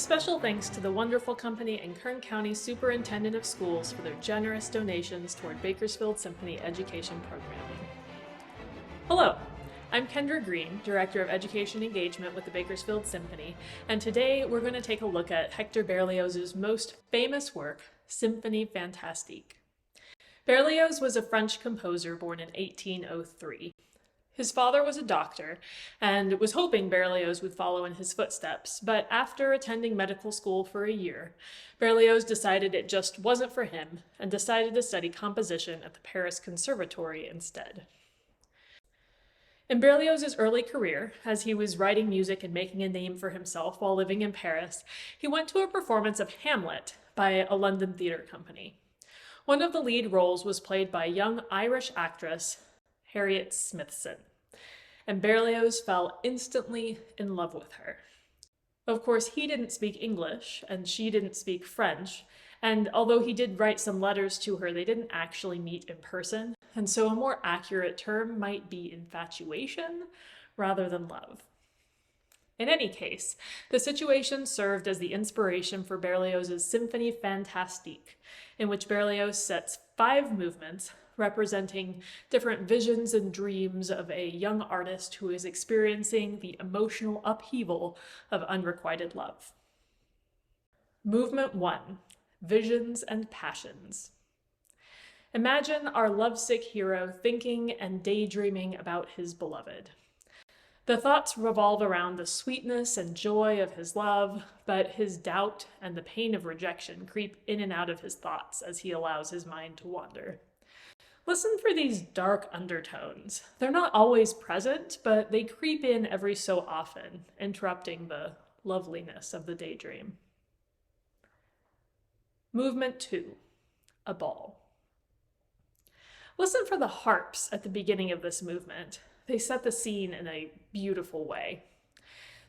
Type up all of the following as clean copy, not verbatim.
special thanks to the wonderful company and Kern County Superintendent of Schools for their generous donations toward Bakersfield Symphony education programming. Hello, I'm Kendra Green, Director of Education Engagement with the Bakersfield Symphony, and today we're going to take a look at Hector Berlioz's most famous work, Symphonie fantastique. Berlioz was a French composer born in 1803. His father was a doctor and was hoping Berlioz would follow in his footsteps, but after attending medical school for a year, Berlioz decided it just wasn't for him and decided to study composition at the Paris Conservatory instead. In Berlioz's early career, as he was writing music and making a name for himself while living in Paris, he went to a performance of Hamlet by a London theater company. One of the lead roles was played by young Irish actress Harriet Smithson, and Berlioz fell instantly in love with her. Of course, he didn't speak English, and she didn't speak French, and although he did write some letters to her, they didn't actually meet in person, and so a more accurate term might be infatuation rather than love. In any case, the situation served as the inspiration for Berlioz's Symphonie fantastique, in which Berlioz sets 5 movements representing different visions and dreams of a young artist who is experiencing the emotional upheaval of unrequited love. Movement 1, Visions and Passions. Imagine our lovesick hero thinking and daydreaming about his beloved. The thoughts revolve around the sweetness and joy of his love, but his doubt and the pain of rejection creep in and out of his thoughts as he allows his mind to wander. Listen for these dark undertones. They're not always present, but they creep in every so often, interrupting the loveliness of the daydream. Movement 2, a ball. Listen for the harps at the beginning of this movement. They set the scene in a beautiful way.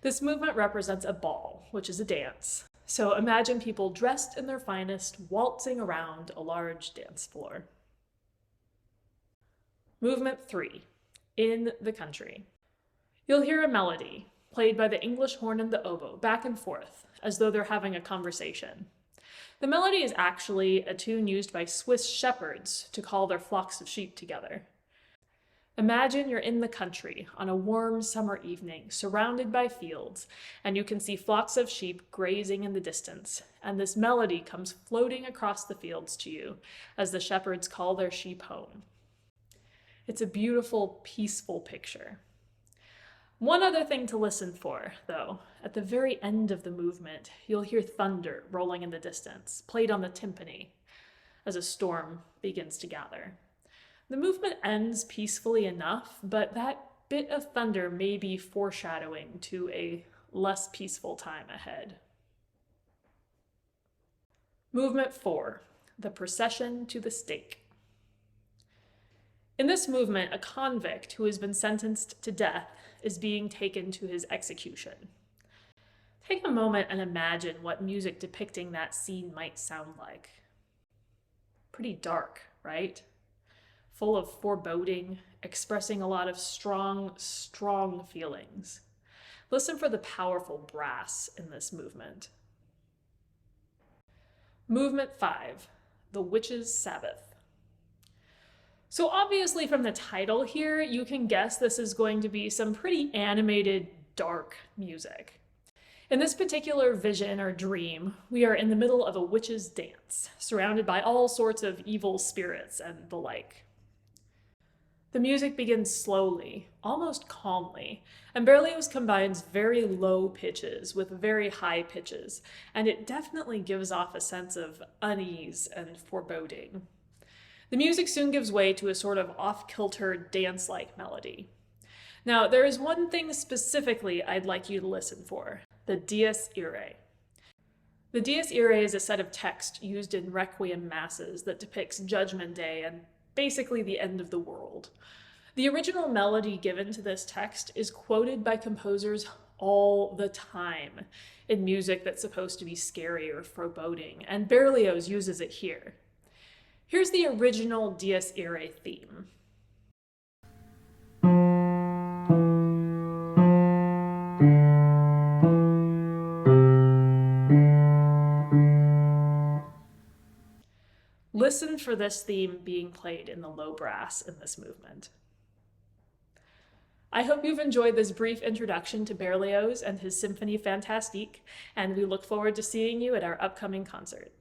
This movement represents a ball, which is a dance. So imagine people dressed in their finest, waltzing around a large dance floor. Movement 3, In the Country. You'll hear a melody, played by the English horn and the oboe, back and forth, as though they're having a conversation. The melody is actually a tune used by Swiss shepherds to call their flocks of sheep together. Imagine you're in the country on a warm summer evening, surrounded by fields, and you can see flocks of sheep grazing in the distance, and this melody comes floating across the fields to you as the shepherds call their sheep home. It's a beautiful, peaceful picture. One other thing to listen for, though. At the very end of the movement, you'll hear thunder rolling in the distance, played on the timpani, as a storm begins to gather. The movement ends peacefully enough, but that bit of thunder may be foreshadowing to a less peaceful time ahead. Movement 4, the procession to the stake. In this movement, a convict who has been sentenced to death is being taken to his execution. Take a moment and imagine what music depicting that scene might sound like. Pretty dark, right? Full of foreboding, expressing a lot of strong feelings. Listen for the powerful brass in this movement. Movement 5, The Witch's Sabbath. So obviously from the title here, you can guess this is going to be some pretty animated, dark music. In this particular vision or dream, we are in the middle of a witch's dance, surrounded by all sorts of evil spirits and the like. The music begins slowly, almost calmly, and Berlioz combines very low pitches with very high pitches, and it definitely gives off a sense of unease and foreboding. The music soon gives way to a sort of off-kilter, dance-like melody. Now, there is one thing specifically I'd like you to listen for, the Dies Irae. The Dies Irae is a set of text used in Requiem masses that depicts Judgment Day and basically the end of the world. The original melody given to this text is quoted by composers all the time in music that's supposed to be scary or foreboding, and Berlioz uses it here. Here's the original Dies Irae theme. listen for this theme being played in the low brass in this movement. I hope you've enjoyed this brief introduction to Berlioz and his Symphonie fantastique, and we look forward to seeing you at our upcoming concert.